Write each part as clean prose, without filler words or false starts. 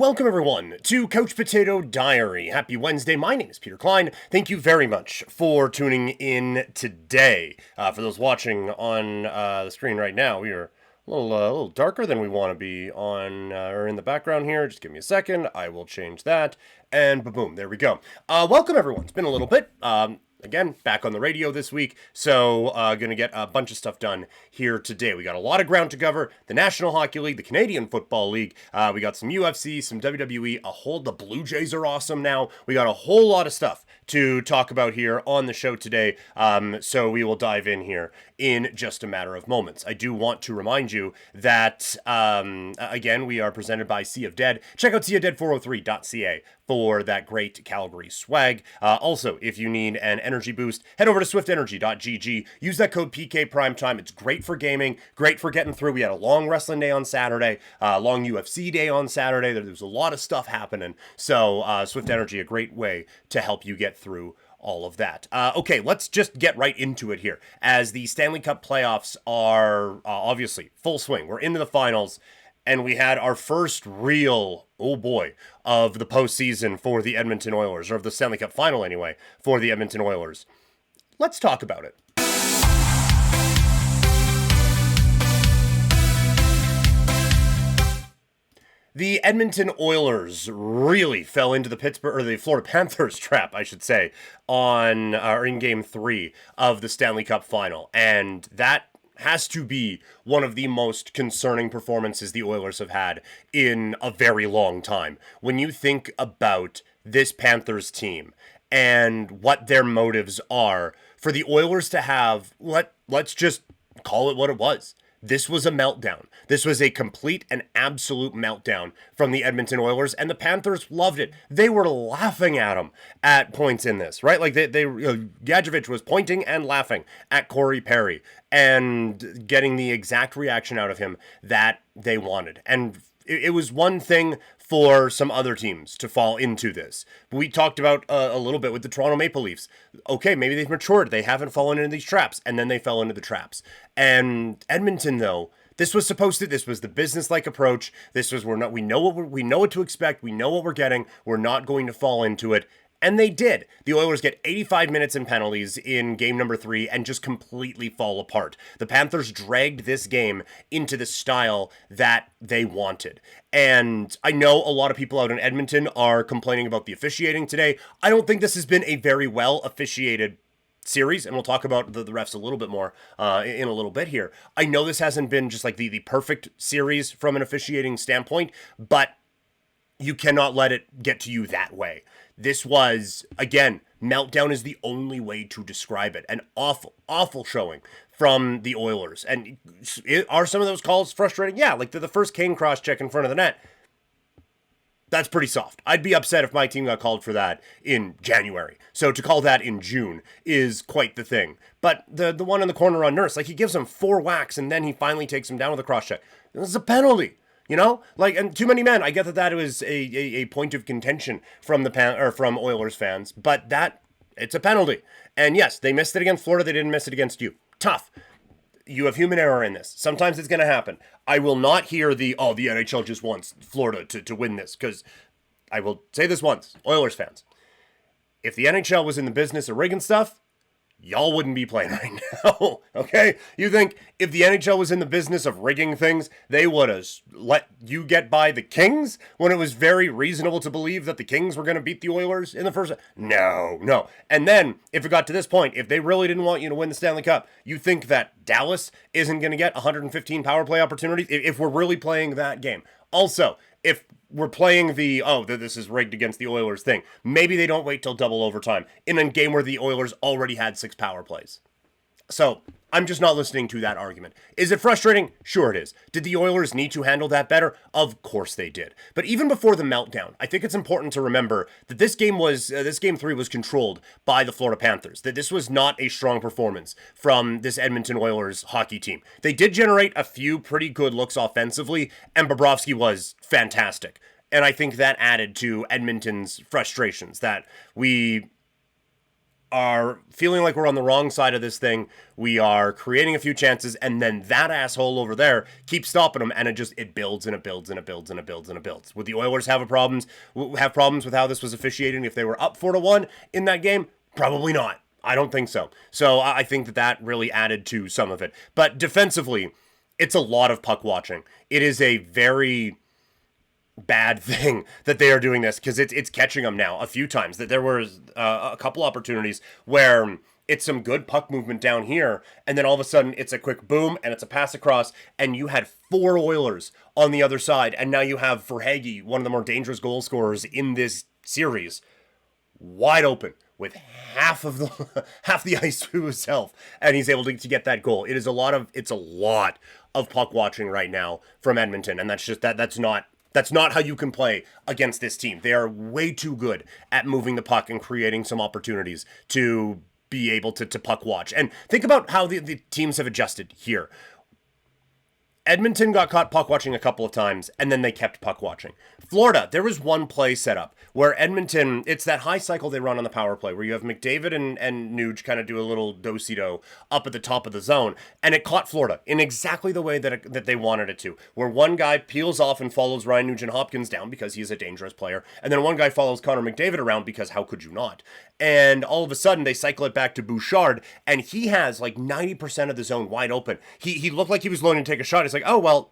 Welcome everyone to Couch Potato Diary. Happy Wednesday. My name is Peter Klein. Thank you very much for tuning in today. For those watching on the screen right now, we are a little darker than we want to be on or in the background here. Just give me a second. I will change that. And boom, there we go. Welcome everyone. It's been a little bit. Again, back on the radio this week, so going to get a bunch of stuff done here today. We got a lot of ground to cover. The National Hockey League, the Canadian Football League. We got some UFC, some WWE. The Blue Jays are awesome now. We got a whole lot of stuff to talk about here on the show today, so we will dive in here in just a matter of moments. I do want to remind you that, again, we are presented by Sea of Dead. Check out seaofdead403.ca for that great Calgary swag. Also, if you need an energy boost, head over to swiftenergy.gg. Use that code PKPrimetime. It's great for gaming, great for getting through. We had a long wrestling day on Saturday, long UFC day on Saturday. There's a lot of stuff happening. So Swift Energy, a great way to help you get through all of that. Okay, let's just get right into it here. As the Stanley Cup playoffs are obviously full swing. We're into the finals. And we had our first real, of the postseason for the Edmonton Oilers, or of the Stanley Cup final anyway, for the Edmonton Oilers. Let's talk about it. The Edmonton Oilers really fell into the Florida Panthers trap, I should say, in Game 3 of the Stanley Cup final. And that has to be one of the most concerning performances the Oilers have had in a very long time. When you think about this Panthers team and what their motives are, for the Oilers to have, let's just call it what it was. This was a meltdown. This was a complete and absolute meltdown from the Edmonton Oilers, and the Panthers loved it. They were laughing at them at points in this, right? Like Gadjevich was pointing and laughing at Corey Perry and getting the exact reaction out of him that they wanted. And it was one thing for some other teams to fall into this. We talked about a little bit with the Toronto Maple Leafs. Okay, maybe they've matured. They haven't fallen into these traps, and then they fell into the traps. And Edmonton, though, this was the business-like approach. We know what to expect. We know what we're getting. We're not going to fall into it. And they did. The Oilers get 85 minutes in penalties in game number 3 and just completely fall apart. The Panthers dragged this game into the style that they wanted. And I know a lot of people out in Edmonton are complaining about the officiating today. I don't think this has been a very well officiated series, and we'll talk about the refs a little bit more in a little bit here. I know this hasn't been just like the perfect series from an officiating standpoint, but you cannot let it get to you that way. This was, again, meltdown is the only way to describe it. An awful, awful showing from the Oilers. And are some of those calls frustrating? Yeah, like the first Kane cross-check in front of the net. That's pretty soft. I'd be upset if my team got called for that in January. So to call that in June is quite the thing. But the one in the corner on Nurse, like he gives him 4 whacks and then he finally takes him down with a cross-check. This is a penalty. You know, and too many men. I get that was a point of contention from from Oilers fans, but it's a penalty. And yes, they missed it against Florida. They didn't miss it against you. Tough. You have human error in this. Sometimes it's going to happen. I will not hear the NHL just wants Florida to win this, because I will say this once, Oilers fans. If the NHL was in the business of rigging stuff, y'all wouldn't be playing right now, okay? You think if the NHL was in the business of rigging things, they would have let you get by the Kings when it was very reasonable to believe that the Kings were going to beat the Oilers in the first? No. And then, if it got to this point, if they really didn't want you to win the Stanley Cup, you think that Dallas isn't going to get 115 power play opportunities if we're really playing that game? Also, if we're playing this is rigged against the Oilers thing, maybe they don't wait till double overtime in a game where the Oilers already had 6 power plays. So, I'm just not listening to that argument. Is it frustrating? Sure it is. Did the Oilers need to handle that better? Of course they did. But even before the meltdown, I think it's important to remember that this game 3 was controlled by the Florida Panthers. That this was not a strong performance from this Edmonton Oilers hockey team. They did generate a few pretty good looks offensively, and Bobrovsky was fantastic. And I think that added to Edmonton's frustrations, that we are feeling like we're on the wrong side of this thing. We are creating a few chances, and then that asshole over there keeps stopping them, and it builds and it builds and it builds and it builds and it builds. Would the Oilers have problems with how this was officiating if they were up 4-1 in that game? Probably not. I don't think so. So I think that really added to some of it. But defensively, it's a lot of puck watching. It is a very bad thing that they are doing this, because it's catching them now a few times. That there was a couple opportunities where it's some good puck movement down here, and then all of a sudden it's a quick boom and it's a pass across, and you had 4 Oilers on the other side, and now you have Verhaeghe, one of the more dangerous goal scorers in this series, wide open with half the ice to himself, and he's able to get that goal. It's a lot of puck watching right now from Edmonton, and that's not how you can play against this team. They are way too good at moving the puck and creating some opportunities to be able to puck watch. And think about how the teams have adjusted here. Edmonton got caught puck watching a couple of times, and then they kept puck watching. Florida, there was one play set up where Edmonton, it's that high cycle they run on the power play where you have McDavid and Nuge kind of do a little do-si-do up at the top of the zone, and it caught Florida in exactly the way that they wanted it to, where one guy peels off and follows Ryan Nugent-Hopkins down because he's a dangerous player, and then one guy follows Connor McDavid around because how could you not? And all of a sudden, they cycle it back to Bouchard, and he has like 90% of the zone wide open. He looked like he was loading to take a shot. It's like, oh, well,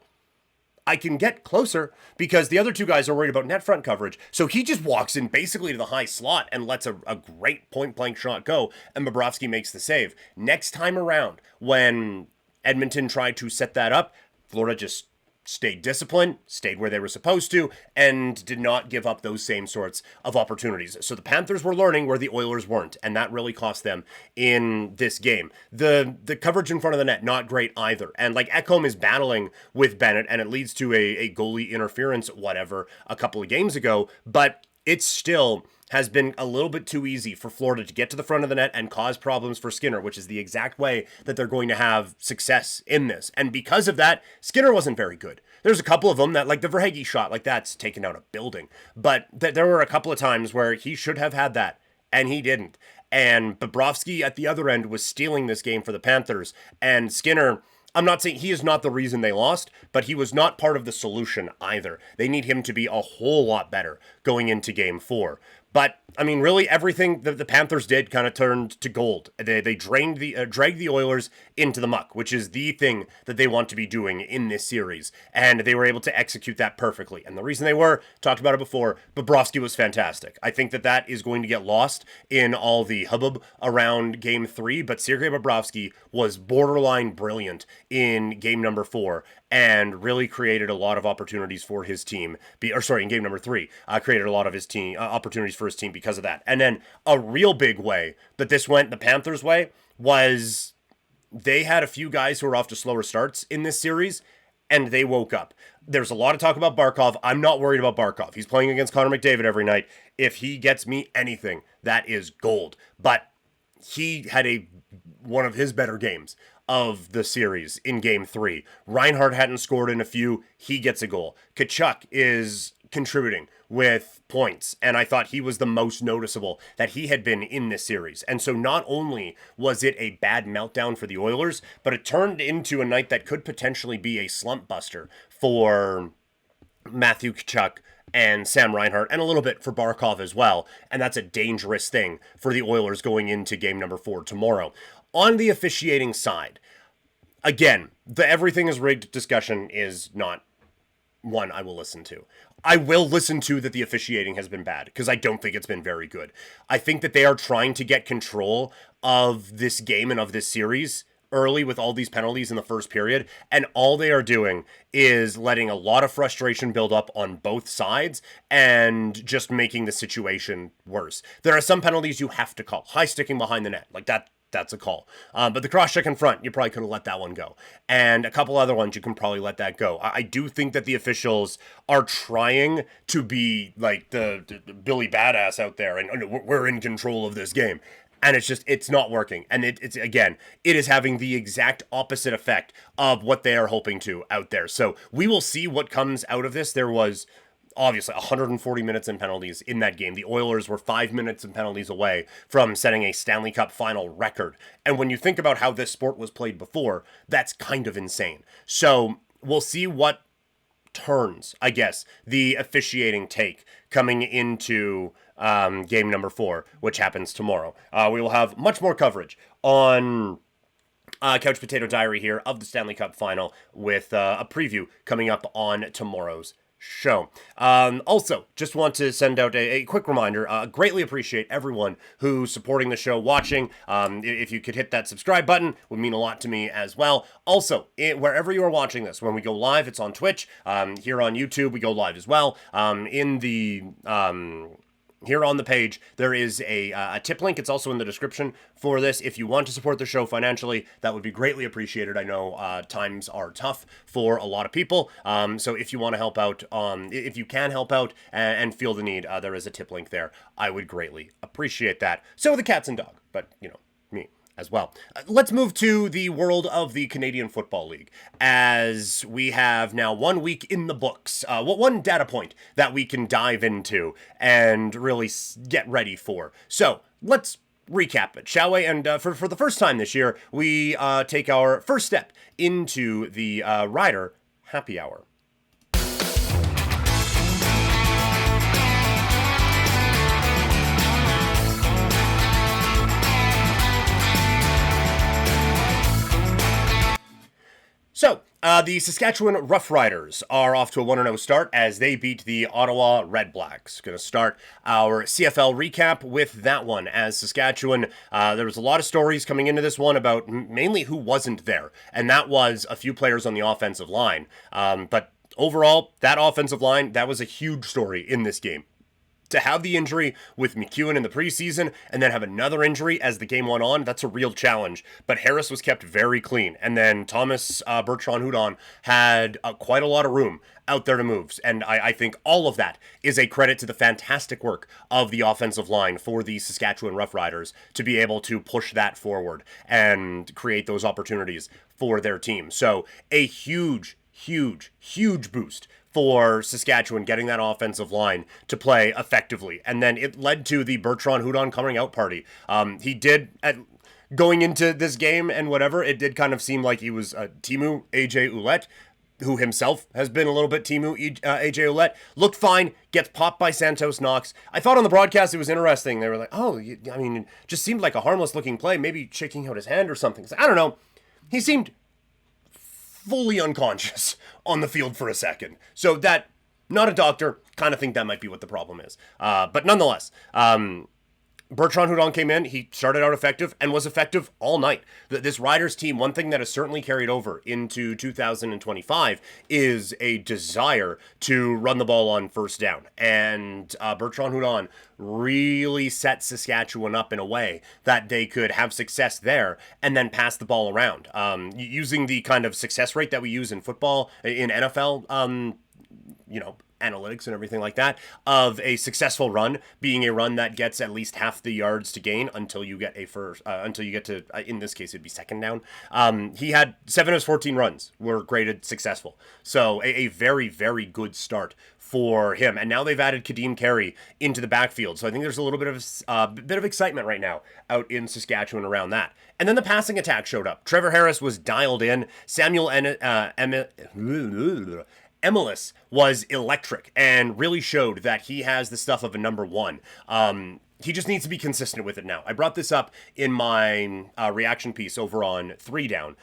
I can get closer because the other two guys are worried about net front coverage. So he just walks in basically to the high slot and lets a great point-blank shot go, and Bobrovsky makes the save. Next time around, when Edmonton tried to set that up, Florida just stayed disciplined, stayed where they were supposed to, and did not give up those same sorts of opportunities. So the Panthers were learning where the Oilers weren't, and that really cost them in this game. The coverage in front of the net, not great either. And like Ekholm is battling with Bennett, and it leads to a goalie interference, whatever, a couple of games ago, but it's still has been a little bit too easy for Florida to get to the front of the net and cause problems for Skinner, which is the exact way that they're going to have success in this. And because of that, Skinner wasn't very good. There's a couple of them that, like the Verhaeghe shot, like that's taken out a building. But there were a couple of times where he should have had that, and he didn't. And Bobrovsky at the other end was stealing this game for the Panthers. And Skinner, I'm not saying he is not the reason they lost, but he was not part of the solution either. They need him to be a whole lot better going into game 4. But, I mean, really everything that the Panthers did kind of turned to gold. They dragged the Oilers into the muck, which is the thing that they want to be doing in this series. And they were able to execute that perfectly. And the reason they were, talked about it before, Bobrovsky was fantastic. I think that is going to get lost in all the hubbub around Game 3, but Sergei Bobrovsky was borderline brilliant in Game number 4 and really created a lot of opportunities for his team. In Game number 3, created a lot of his team opportunities for his team because of that. And then a real big way that this went the Panthers' way was they had a few guys who were off to slower starts in this series, and they woke up. There's a lot of talk about Barkov. I'm not worried about Barkov. He's playing against Connor McDavid every night. If he gets me anything, that is gold. But he had one of his better games of the series in Game 3. Reinhart hadn't scored in a few. He gets a goal. Tkachuk is contributing with points, and I thought he was the most noticeable that he had been in this series. And so not only was it a bad meltdown for the Oilers, but it turned into a night that could potentially be a slump buster for Matthew Tkachuk and Sam Reinhart, and a little bit for Barkov as well. And that's a dangerous thing for the Oilers going into game number 4 tomorrow. On the officiating side, again, the everything is rigged discussion is not one I will listen to. I will listen to that the officiating has been bad, because I don't think it's been very good. I think that they are trying to get control of this game and of this series early with all these penalties in the first period, and all they are doing is letting a lot of frustration build up on both sides and just making the situation worse. There are some penalties you have to call. High sticking behind the net, like that's a call. But the cross-check in front, you probably could have let that one go. And a couple other ones, you can probably let that go. I do think that the officials are trying to be like the Billy Badass out there, and we're in control of this game. And it's not working. And it is having the exact opposite effect of what they are hoping to out there. So we will see what comes out of this. There was obviously 140 minutes in penalties in that game. The Oilers were 5 minutes in penalties away from setting a Stanley Cup final record. And when you think about how this sport was played before, that's kind of insane. So we'll see what turns, I guess, the officiating take coming into game number 4, which happens tomorrow. We will have much more coverage on Couch Potato Diary here of the Stanley Cup final with a preview coming up on tomorrow's show. Also, just want to send out a quick reminder. Greatly appreciate everyone who's supporting the show, watching. If you could hit that subscribe button, would mean a lot to me as well. Also, wherever you are watching this, when we go live, it's on Twitch. Here on YouTube, we go live as well. Here on the page, there is a tip link. It's also in the description for this. If you want to support the show financially, that would be greatly appreciated. I know times are tough for a lot of people. So if you want to help out, if you can help out and feel the need, there is a tip link there. I would greatly appreciate that. So the cats and dog, but me as well. Let's move to the world of the Canadian Football League, as we have now 1 week in the books. One data point that we can dive into and really get ready for. So let's recap it, shall we? And for the first time this year, we take our first step into the Rider Happy Hour. So, the Saskatchewan Roughriders are off to a 1-0 start as they beat the Ottawa Red Blacks. Going to start our CFL recap with that one, as Saskatchewan, there was a lot of stories coming into this one about mainly who wasn't there, and that was a few players on the offensive line. But overall, that offensive line, that was a huge story in this game. To have the injury with McEwen in the preseason and then have another injury as the game went on, that's a real challenge. But Harris was kept very clean. And then Thomas Bertrand-Hudon had quite a lot of room out there to move. And I think all of that is a credit to the fantastic work of the offensive line for the Saskatchewan Roughriders to be able to push that forward and create those opportunities for their team. So a huge boost for Saskatchewan getting that offensive line to play effectively. And then it led to the Bertrand-Hudon coming out party. He did, going into this game and whatever, it did kind of seem like he was Teemu AJ Ouellette, who himself has been a little bit Teemu AJ Ouellette. Looked fine, gets popped by Santos Knox. I thought on the broadcast it was interesting. They were like, it just seemed like a harmless looking play, maybe shaking out his hand or something. I don't know. He seemed fully unconscious on the field for a second. So that, not a doctor, kind of think that might be what the problem is. But nonetheless, Bertrand-Hudon came in, he started out effective and was effective all night. This Riders team, one thing that has certainly carried over into 2025 is a desire to run the ball on first down. And Bertrand-Hudon really set Saskatchewan up in a way that they could have success there and then pass the ball around. Using the kind of success rate that we use in football, in NFL, analytics and everything like that, of a successful run being a run that gets at least half the yards to gain until you get to, in this case, it'd be second down. He had 7 of his 14 runs were graded successful. So a very, very good start for him. And now they've added Kadeem Carey into the backfield. So I think there's a little bit of excitement right now out in Saskatchewan around that. And then the passing attack showed up. Trevor Harris was dialed in. Samuel Emilus was electric and really showed that he has the stuff of a number one. He just needs to be consistent with it now. I brought this up in my reaction piece over on 3 Down,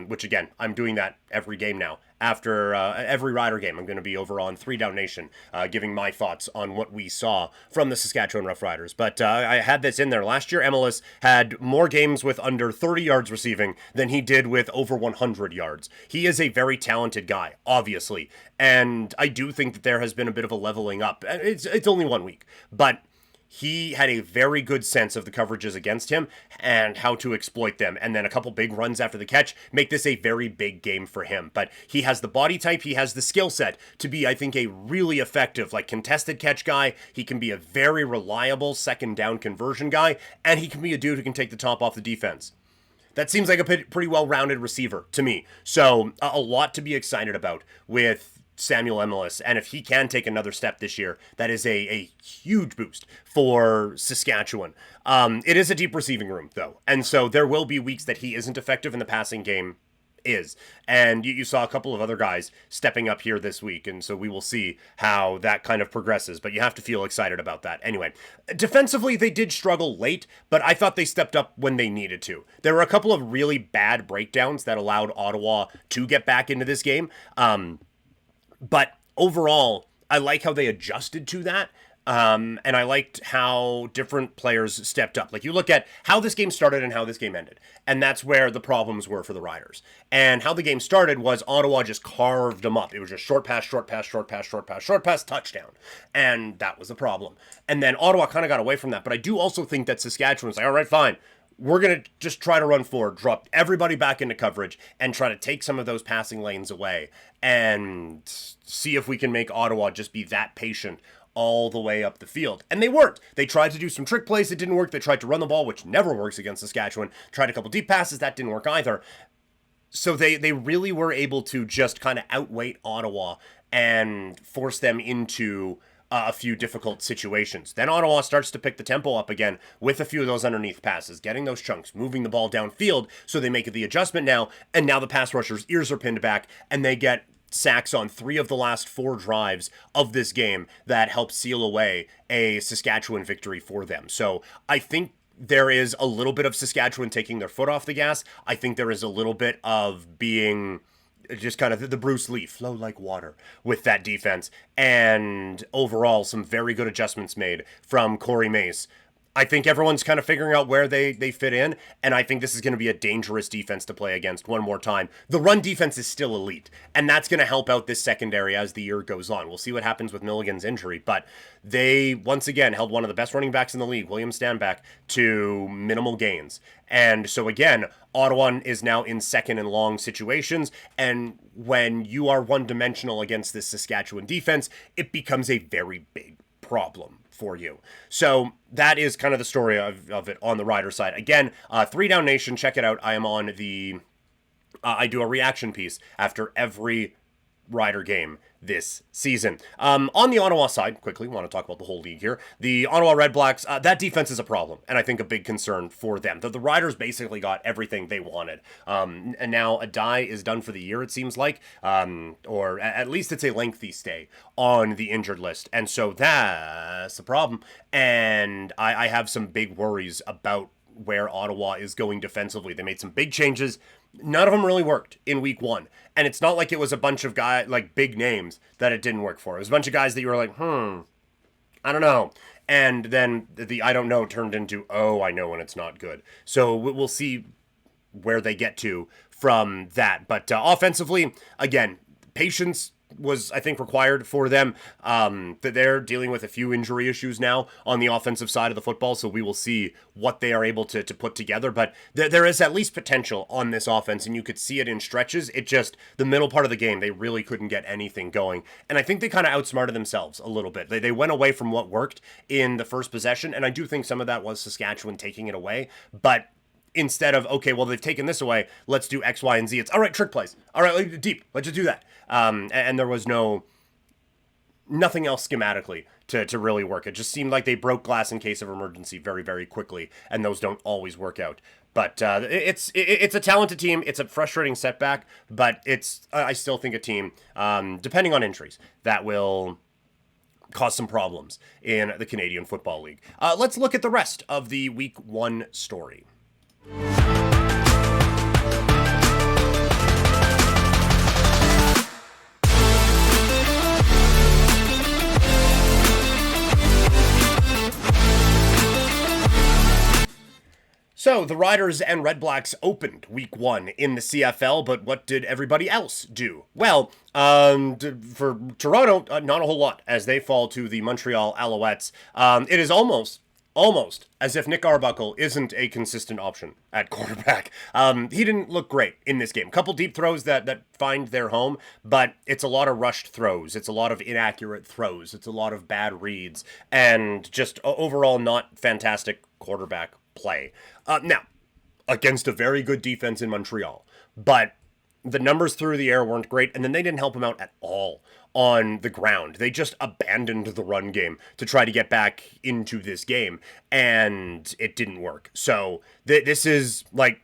which again, I'm doing that every game now. After every Rider game, I'm going to be over on 3 Down Nation, giving my thoughts on what we saw from the Saskatchewan Roughriders. But I had this in there. Last year, Emilus had more games with under 30 yards receiving than he did with over 100 yards. He is a very talented guy, obviously. And I do think that there has been a bit of a leveling up. It's only 1 week, but he had a very good sense of the coverages against him and how to exploit them. And then a couple big runs after the catch make this a very big game for him. But he has the body type, he has the skill set to be, I think, a really effective, contested catch guy. He can be a very reliable second down conversion guy, and he can be a dude who can take the top off the defense. That seems like a pretty well-rounded receiver to me. So a lot to be excited about with Samuel Emelis, and if he can take another step this year, that is a huge boost for Saskatchewan. It is a deep receiving room, though, and so there will be weeks that he isn't effective in the passing game, and you saw a couple of other guys stepping up here this week, and so we will see how that kind of progresses, but you have to feel excited about that. Anyway, defensively, they did struggle late, but I thought they stepped up when they needed to. There were a couple of really bad breakdowns that allowed Ottawa to get back into this game, but overall, I like how they adjusted to that. And I liked how different players stepped up. Like, you look at how this game started and how this game ended. And that's where the problems were for the Riders. And how the game started was Ottawa just carved them up. It was just short pass, short pass, short pass, short pass, short pass, touchdown. And that was a problem. And then Ottawa kind of got away from that. But I do also think that Saskatchewan's like, all right, fine. We're going to just try to run forward, drop everybody back into coverage, and try to take some of those passing lanes away and see if we can make Ottawa just be that patient all the way up the field. And they weren't. They tried to do some trick plays. It didn't work. They tried to run the ball, which never works against Saskatchewan. Tried a couple deep passes. That didn't work either. So they really were able to just kind of outweight Ottawa and force them into a few difficult situations. Then Ottawa starts to pick the tempo up again with a few of those underneath passes, getting those chunks, moving the ball downfield, so they make the adjustment now, and now the pass rushers' ears are pinned back, and they get sacks on 3 of the last 4 drives of this game that help seal away a Saskatchewan victory for them. So I think there is a little bit of Saskatchewan taking their foot off the gas. I think there is a little bit of being just kind of the Bruce Lee, flow like water with that defense. And overall, some very good adjustments made from Corey Mace. I think everyone's kind of figuring out where they fit in, and I think this is going to be a dangerous defense to play against one more time. The run defense is still elite, and that's going to help out this secondary as the year goes on. We'll see what happens with Milligan's injury, but they, once again, held one of the best running backs in the league, William Stanback, to minimal gains. And so again, Ottawa is now in second and long situations, and when you are one-dimensional against this Saskatchewan defense, it becomes a very big problem for you. So that is kind of the story of it on the Rider side. Again, 3 Down Nation, check it out. I am on the, I do a reaction piece after every Rider game this season. On the Ottawa side, quickly, want to talk about the whole league here. The Ottawa Red Blacks, that defense is a problem, and I think a big concern for them. The Riders basically got everything they wanted. And now Adai is done for the year, it seems like, or at least it's a lengthy stay on the injured list. And so that's a problem. And I have some big worries about where Ottawa is going defensively. They made some big changes. None of them really worked in week 1. And it's not like it was a bunch of guys, like big names, that it didn't work for. It was a bunch of guys that you were like, I don't know. And then the I don't know turned into, oh, I know when it's not good. So we'll see where they get to from that. But offensively, again, patience was, I think, required for them. That they're dealing with a few injury issues now on the offensive side of the football, so we will see what they are able to put together. But there is at least potential on this offense, and you could see it in stretches. It just, the middle part of the game, they really couldn't get anything going. And I think they kind of outsmarted themselves a little bit. They went away from what worked in the first possession, and I do think some of that was Saskatchewan taking it away. But instead of, okay, well, they've taken this away, let's do X, Y, and Z. It's, all right, trick plays. All right, deep. Let's just do that. And there was nothing else schematically to really work. It just seemed like they broke glass in case of emergency very, very quickly, and those don't always work out. But it's a talented team. It's a frustrating setback, but it's I still think a team, depending on injuries, that will cause some problems in the Canadian Football League. Let's look at the rest of the Week 1 story. So, the Riders and Red Blacks opened Week 1 in the CFL, but what did everybody else do? Well, for Toronto, not a whole lot, as they fall to the Montreal Alouettes. It is almost as if Nick Arbuckle isn't a consistent option at quarterback. He didn't look great in this game. Couple deep throws that find their home, but it's a lot of rushed throws. It's a lot of inaccurate throws. It's a lot of bad reads, and just overall not fantastic quarterback play. Now, against a very good defense in Montreal, but the numbers through the air weren't great, and then they didn't help him out at all on the ground. They just abandoned the run game to try to get back into this game, and it didn't work. So this is like,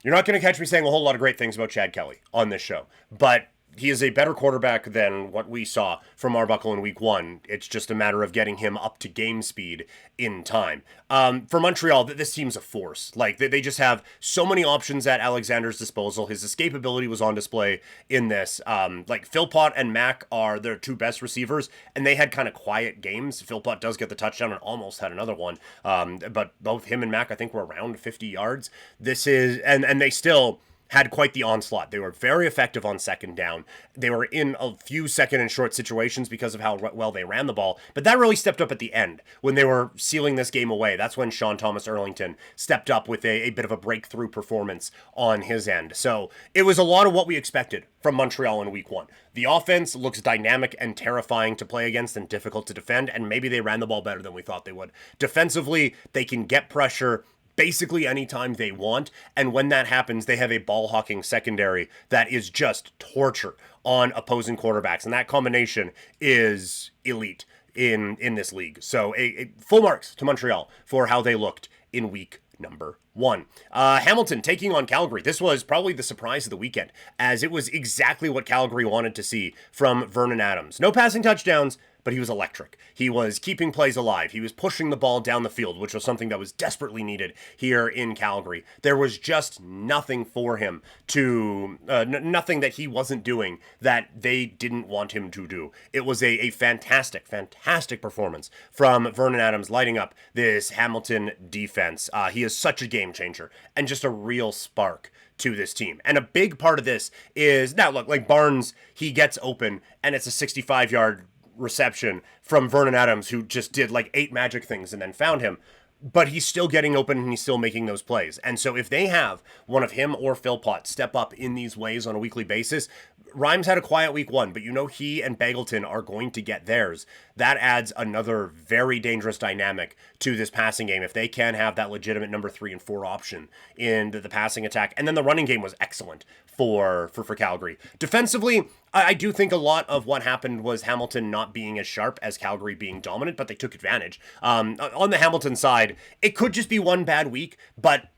you're not going to catch me saying a whole lot of great things about Chad Kelly on this show, but he is a better quarterback than what we saw from Arbuckle in week 1. It's just a matter of getting him up to game speed in time. For Montreal, this team's a force. Like, they just have so many options at Alexander's disposal. His escapability was on display in this. Like, Philpott and Mack are their two best receivers, and they had kind of quiet games. Philpott does get the touchdown and almost had another one. But both him and Mack, I think, were around 50 yards. This is, and they still had quite the onslaught. They were very effective on second down. They were in a few second and short situations because of how well they ran the ball, but that really stepped up at the end when they were sealing this game away. That's when Sean Thomas Erlington stepped up with a bit of a breakthrough performance on his end. So it was a lot of what we expected from Montreal in week 1. The offense looks dynamic and terrifying to play against and difficult to defend, and maybe they ran the ball better than we thought they would. Defensively, they can get pressure basically anytime they want, and when that happens, they have a ball-hawking secondary that is just torture on opposing quarterbacks, and that combination is elite in this league. So full marks to Montreal for how they looked in week number 1. Hamilton taking on Calgary. This was probably the surprise of the weekend, as it was exactly what Calgary wanted to see from Vernon Adams. No passing touchdowns, but he was electric. He was keeping plays alive. He was pushing the ball down the field, which was something that was desperately needed here in Calgary. There was just nothing for him to, nothing that he wasn't doing that they didn't want him to do. It was a fantastic, fantastic performance from Vernon Adams, lighting up this Hamilton defense. He is such a game changer and just a real spark to this team. And a big part of this is, now look, like Barnes, he gets open and it's a 65-yard reception from Vernon Adams, who just did like 8 magic things and then found him. But he's still getting open and he's still making those plays. And so if they have one of him or Philpott step up in these ways on a weekly basis, Rhymes had a quiet week 1, but you know he and Bagleton are going to get theirs. That adds another very dangerous dynamic to this passing game if they can have that legitimate number 3 and 4 option in the passing attack. And then the running game was excellent for Calgary. Defensively, I do think a lot of what happened was Hamilton not being as sharp as Calgary being dominant, but they took advantage. On the Hamilton side, it could just be one bad week, but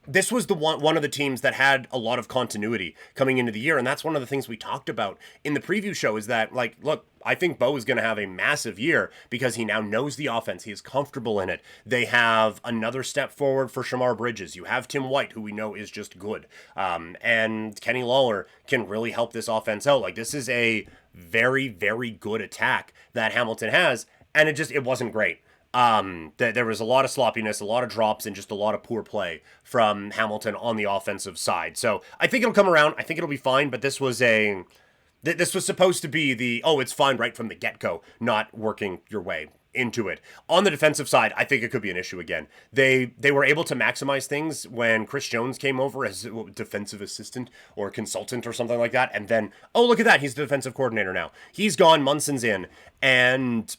this was the one of the teams that had a lot of continuity coming into the year, and that's one of the things we talked about in the preview show is that, like, look, I think Bo is going to have a massive year because he now knows the offense. He is comfortable in it. They have another step forward for Shamar Bridges. You have Tim White, who we know is just good. And Kenny Lawler can really help this offense out. Like, this is a very, very good attack that Hamilton has, and it wasn't great. There was a lot of sloppiness, a lot of drops, and just a lot of poor play from Hamilton on the offensive side. So I think it'll come around. I think it'll be fine, but this was supposed to be it's fine right from the get-go, not working your way into it. On the defensive side, I think it could be an issue again. They were able to maximize things when Chris Jones came over as defensive assistant or consultant or something like that, and then, oh, look at that, he's the defensive coordinator now. He's gone, Munson's in, and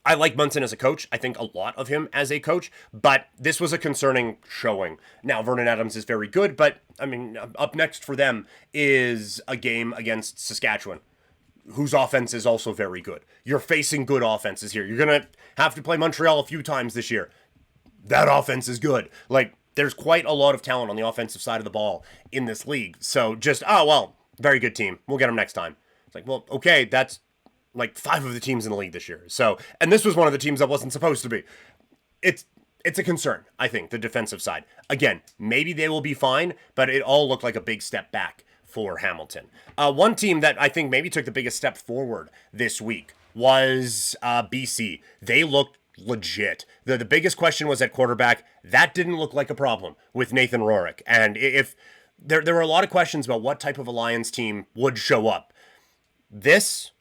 I like Munson as a coach. I think a lot of him as a coach, but this was a concerning showing. Now, Vernon Adams is very good, but, I mean, up next for them is a game against Saskatchewan, whose offense is also very good. You're facing good offenses here. You're going to have to play Montreal a few times this year. That offense is good. Like, there's quite a lot of talent on the offensive side of the ball in this league. So just, very good team. We'll get them next time. It's like, well, okay, that's like 5 of the teams in the league this year. So, and this was one of the teams that wasn't supposed to be. It's a concern, I think, the defensive side. Again, maybe they will be fine, but it all looked like a big step back for Hamilton. One team that I think maybe took the biggest step forward this week was BC. They looked legit. The biggest question was at quarterback. That didn't look like a problem with Nathan Rourke. And if there were a lot of questions about what type of Alliance team would show up. This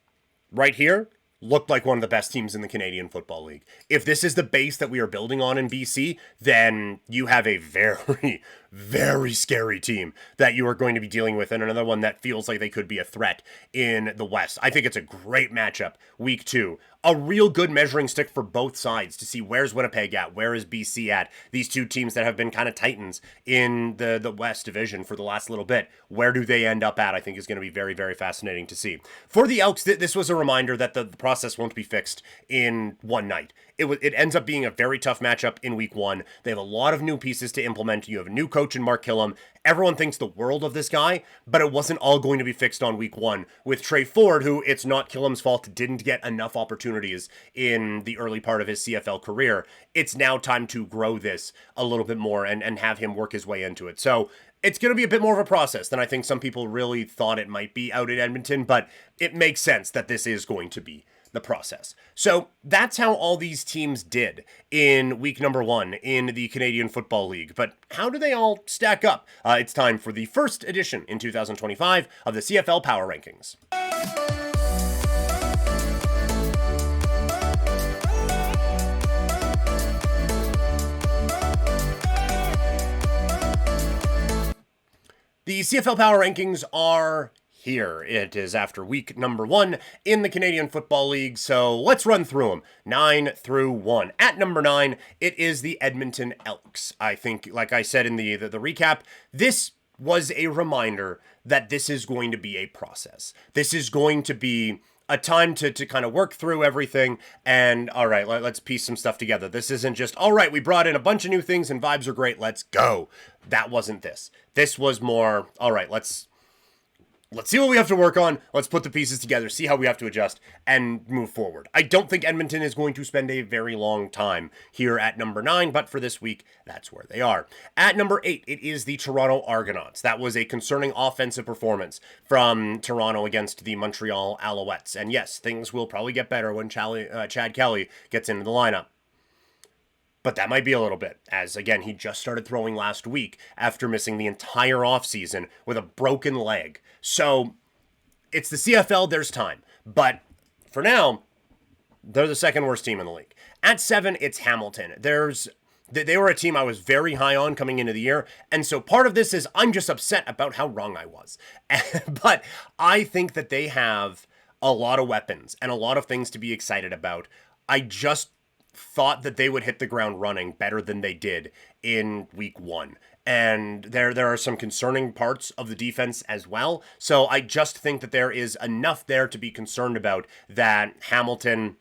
right here looked like one of the best teams in the Canadian Football League. If this is the base that we are building on in BC, then you have a very, very scary team that you are going to be dealing with, and another one that feels like they could be a threat in the West. I think it's a great matchup, week 2. A real good measuring stick for both sides to see where's Winnipeg at, where is BC at. These two teams that have been kind of titans in the West Division for the last little bit. Where do they end up at, I think is going to be very, very fascinating to see. For the Elks, this was a reminder that the process won't be fixed in one night. It ends up being a very tough matchup in week 1. They have a lot of new pieces to implement. You have a new coach in Mark Killam. Everyone thinks the world of this guy, but it wasn't all going to be fixed on week 1 with Trey Ford, who, it's not Killam's fault, didn't get enough opportunities in the early part of his CFL career. It's now time to grow this a little bit more and have him work his way into it. So it's going to be a bit more of a process than I think some people really thought it might be out in Edmonton, but it makes sense that this is going to be the process. So that's how all these teams did in week number 1 in the Canadian Football League. But how do they all stack up? It's time for the first edition in 2025 of the CFL Power Rankings. The CFL Power Rankings are here. It is after week number 1 in the Canadian Football League, so let's run through them, 9 through 1. At number 9, it is the Edmonton Elks. I think, like I said in the recap, this was a reminder that this is going to be a process. This is going to be a time to kind of work through everything and, all right, let's piece some stuff together. This isn't just, all right, we brought in a bunch of new things and vibes are great, let's go. That wasn't this. This was more, all right, let's see what we have to work on. Let's put the pieces together, see how we have to adjust, and move forward. I don't think Edmonton is going to spend a very long time here at number 9, but for this week, that's where they are. At number 8, it is the Toronto Argonauts. That was a concerning offensive performance from Toronto against the Montreal Alouettes. And yes, things will probably get better when Chad Kelly gets into the lineup. But that might be a little bit, as, again, he just started throwing last week after missing the entire offseason with a broken leg. So, it's the CFL, there's time. But, for now, they're the second worst team in the league. At 7, it's Hamilton. They were a team I was very high on coming into the year, and so part of this is I'm just upset about how wrong I was. But I think that they have a lot of weapons and a lot of things to be excited about. I just thought that they would hit the ground running better than they did in week 1. And there are some concerning parts of the defense as well. So I just think that there is enough there to be concerned about that Hamilton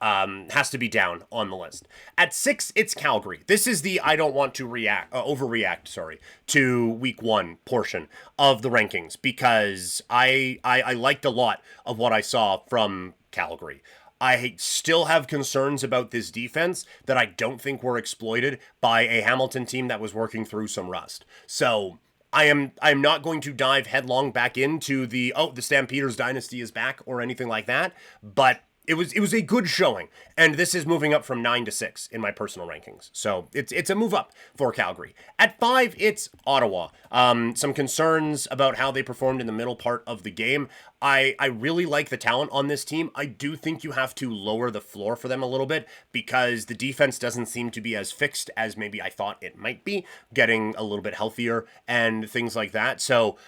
has to be down on the list. At 6, it's Calgary. This is the I don't want to overreact to week 1 portion of the rankings because I liked a lot of what I saw from Calgary. I still have concerns about this defense that I don't think were exploited by a Hamilton team that was working through some rust. So I'm not going to dive headlong back into the Stampeders dynasty is back or anything like that, but it was a good showing, and this is moving up from 9 to 6 in my personal rankings. So it's a move up for Calgary. At 5, it's Ottawa. Some concerns about how they performed in the middle part of the game. I really like the talent on this team. I do think you have to lower the floor for them a little bit because the defense doesn't seem to be as fixed as maybe I thought it might be, getting a little bit healthier and things like that. So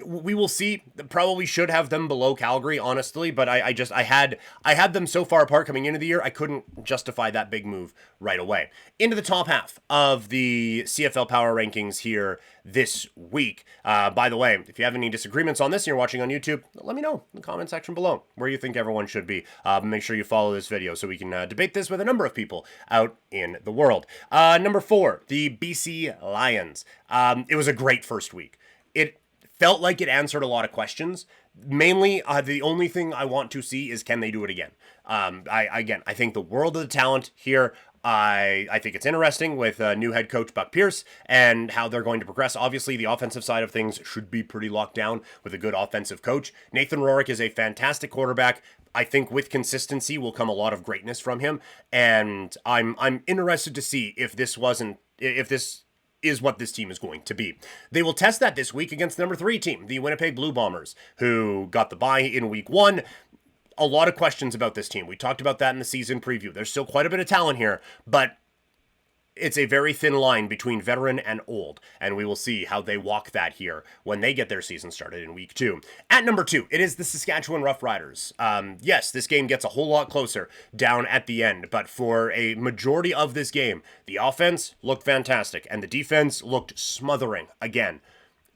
we will see. Probably should have them below Calgary, honestly, but I had them so far apart coming into the year, I couldn't justify that big move right away. Into the top half of the CFL Power Rankings here this week. By the way, if you have any disagreements on this and you're watching on YouTube, let me know in the comment section below where you think everyone should be. Make sure you follow this video so we can debate this with a number of people out in the world. Number 4, the BC Lions. It was a great first week. It felt like it answered a lot of questions. Mainly, the only thing I want to see is can they do it again? I think the world of the talent here. I think it's interesting with new head coach Buck Pierce and how they're going to progress. Obviously, the offensive side of things should be pretty locked down with a good offensive coach. Nathan Rourke is a fantastic quarterback. I think with consistency will come a lot of greatness from him, and I'm interested to see if this is what this team is going to be. They will test that this week against the number 3 team, the Winnipeg Blue Bombers, who got the bye in week 1. A lot of questions about this team. We talked about that in the season preview. There's still quite a bit of talent here, but it's a very thin line between veteran and old, and we will see how they walk that here when they get their season started in week 2. At number 2, it is the Saskatchewan Roughriders. Yes, this game gets a whole lot closer down at the end, but for a majority of this game, the offense looked fantastic, and the defense looked smothering again.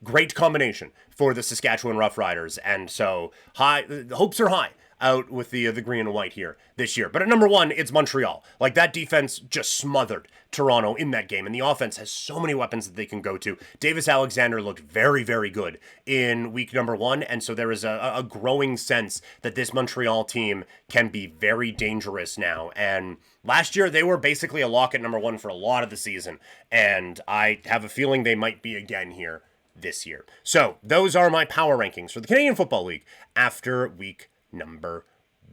Great combination for the Saskatchewan Roughriders, and so the hopes are high out with the green and white here this year. But at number 1, it's Montreal. Like, that defense just smothered Toronto in that game, and the offense has so many weapons that they can go to. Davis Alexander looked very, very good in week number 1, and so there is a growing sense that this Montreal team can be very dangerous now. And last year, they were basically a lock at number 1 for a lot of the season, and I have a feeling they might be again here this year. So those are my power rankings for the Canadian Football League after week number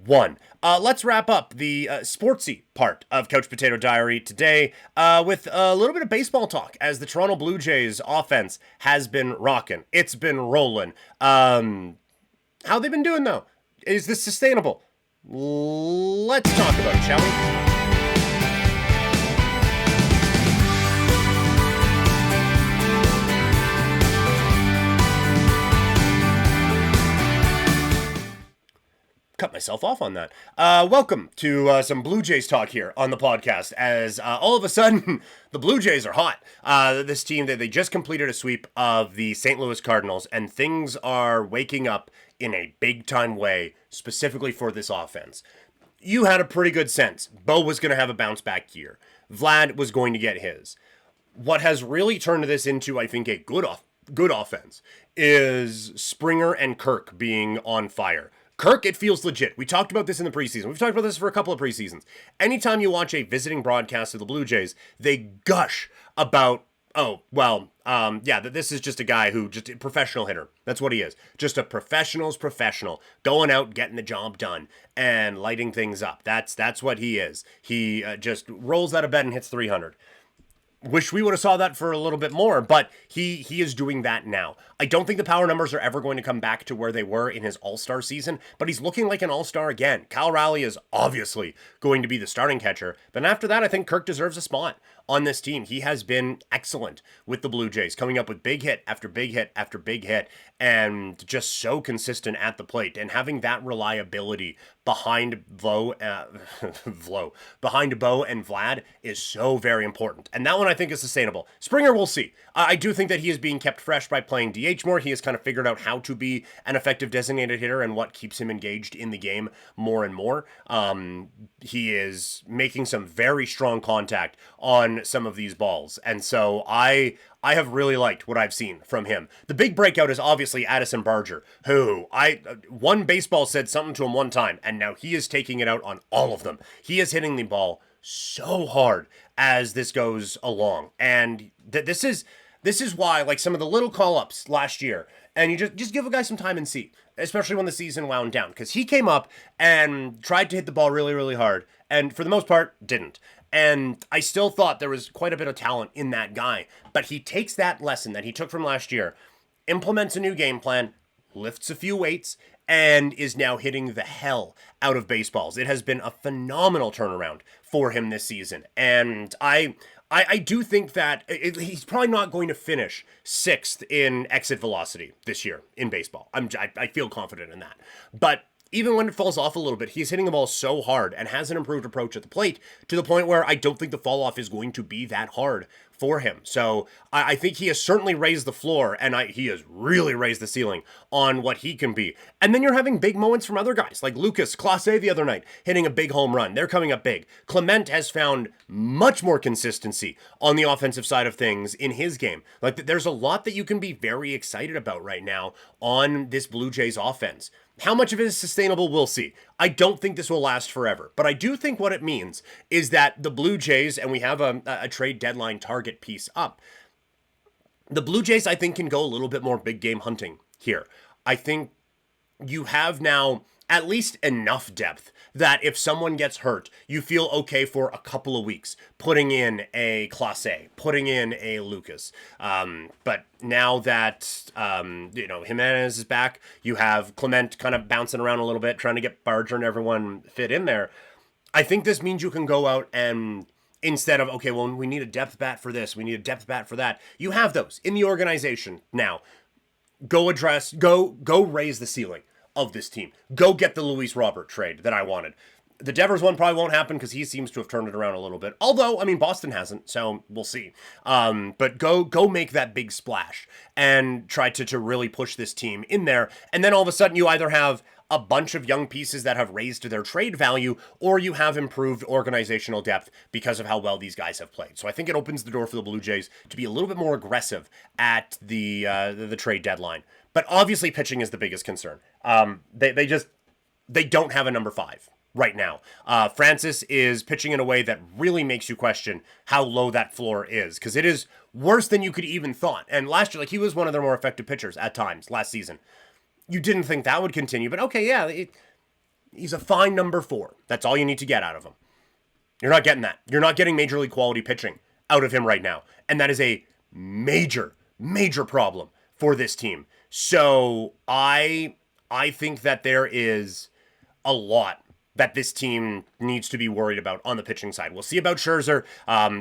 1. Let's wrap up the sportsy part of Couch Potato Diary today with a little bit of baseball talk, as the Toronto Blue Jays offense has been rocking. It's been rolling. How they been doing, though? Is this sustainable? Let's talk about it, shall we? Cut myself off on that. Welcome to some Blue Jays talk here on the podcast, as all of a sudden the Blue Jays are hot. This team, they just completed a sweep of the St. Louis Cardinals, and things are waking up in a big time way, specifically for this offense. You had a pretty good sense Bo was going to have a bounce back year. Vlad was going to get his. What has really turned this into, I think, a good offense is Springer and Kirk being on fire. Kirk, it feels legit. We talked about this in the preseason. We've talked about this for a couple of preseasons. Anytime you watch a visiting broadcast of the Blue Jays, they gush about, that this is just a guy who, just a professional hitter. That's what he is. Just a professional's professional, going out, getting the job done, and lighting things up. That's what he is. He just rolls out of bed and hits 300. Wish we would have saw that for a little bit more, but he is doing that now. I don't think the power numbers are ever going to come back to where they were in his all-star season, but he's looking like an all-star again. Kyle Raleigh is obviously going to be the starting catcher, but after that, I think Kirk deserves a spot on this team. He has been excellent with the Blue Jays, coming up with big hit after big hit after big hit, and just so consistent at the plate, and having that reliability behind Bo and Vlad is so very important. And that one I think is sustainable. Springer, we'll see. I do think that he is being kept fresh by playing DH more. He has kind of figured out how to be an effective designated hitter and what keeps him engaged in the game more and more. He is making some very strong contact on some of these balls. And so I have really liked what I've seen from him. The big breakout is obviously Addison Barger, who one baseball said something to him one time, and now he is taking it out on all of them. He is hitting the ball so hard as this goes along. And this is why, like, some of the little call-ups last year, and you just give a guy some time and see, especially when the season wound down, because he came up and tried to hit the ball really, really hard, and for the most part, didn't. And I still thought there was quite a bit of talent in that guy, but he takes that lesson that he took from last year, implements a new game plan, lifts a few weights, and is now hitting the hell out of baseballs. It has been a phenomenal turnaround for him this season. And I do think that he's probably not going to finish 6th in exit velocity this year in baseball. I feel confident in that. But even when it falls off a little bit, he's hitting the ball so hard and has an improved approach at the plate to the point where I don't think the fall off is going to be that hard for him. So I think he has certainly raised the floor, and he has really raised the ceiling on what he can be. And then you're having big moments from other guys, like Lucas Clase the other night, hitting a big home run. They're coming up big. Clement has found much more consistency on the offensive side of things in his game. Like, there's a lot that you can be very excited about right now on this Blue Jays offense. How much of it is sustainable, we'll see. I don't think this will last forever, but I do think what it means is that the Blue Jays, and we have a trade deadline target piece up, the Blue Jays, I think, can go a little bit more big game hunting here. I think you have now at least enough depth that if someone gets hurt, you feel okay for a couple of weeks putting in a Clase, putting in a Lucas. But now that, Jimenez is back, you have Clement kind of bouncing around a little bit, trying to get Barger and everyone fit in there. I think this means you can go out and instead of, okay, well, we need a depth bat for this, we need a depth bat for that. You have those in the organization now. Go raise the ceiling of this team. Go get the Luis Robert trade that I wanted. The Devers one probably won't happen because he seems to have turned it around a little bit. Although, I mean, Boston hasn't, so we'll see. But go make that big splash and try to really push this team in there. And then all of a sudden you either have a bunch of young pieces that have raised their trade value, or you have improved organizational depth because of how well these guys have played. So I think it opens the door for the Blue Jays to be a little bit more aggressive at the trade deadline. But obviously pitching is the biggest concern. They don't have a number 5 right now. Francis is pitching in a way that really makes you question how low that floor is, because it is worse than you could even thought. And last year, like, he was one of their more effective pitchers at times last season. You didn't think that would continue, but okay, yeah, he's a fine number 4. That's all you need to get out of him. You're not getting that. You're not getting major league quality pitching out of him right now. And that is a major, major problem for this team. So I think that there is a lot that this team needs to be worried about on the pitching side. We'll see about Scherzer.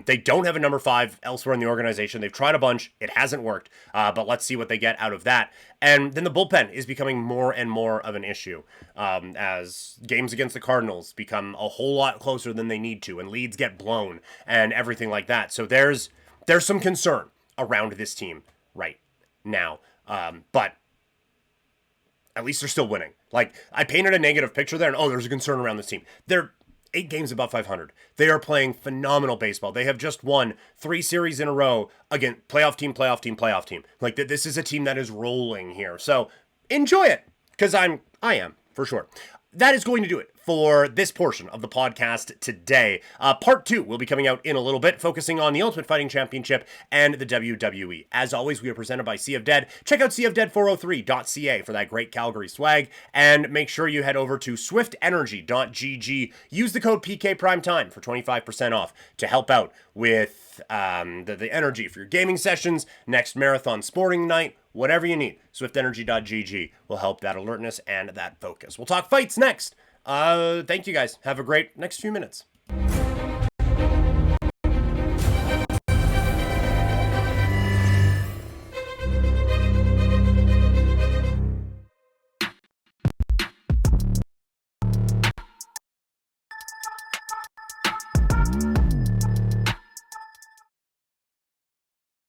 They don't have a number 5 elsewhere in the organization. They've tried a bunch. It hasn't worked. But let's see what they get out of that. And then the bullpen is becoming more and more of an issue as games against the Cardinals become a whole lot closer than they need to, and leads get blown and everything like that. So there's some concern around this team right now. But at least they're still winning. Like, I painted a negative picture there, and there's a concern around this team. They're 8 games above 500. They are playing phenomenal baseball. They have just won 3 series in a row. Again, playoff team. Like, this is a team that is rolling here. So enjoy it, because I am, for sure. That is going to do it for this portion of the podcast today. Part 2 will be coming out in a little bit, focusing on the Ultimate Fighting Championship and the WWE. As always, we are presented by Sea of Dead. Check out cfdead403.ca for that great Calgary swag, and make sure you head over to swiftenergy.gg. Use the code PKPrimetime for 25% off to help out with the energy for your gaming sessions, next marathon sporting night, whatever you need. swiftenergy.gg will help that alertness and that focus. We'll talk fights next. Thank you guys. Have a great next few minutes.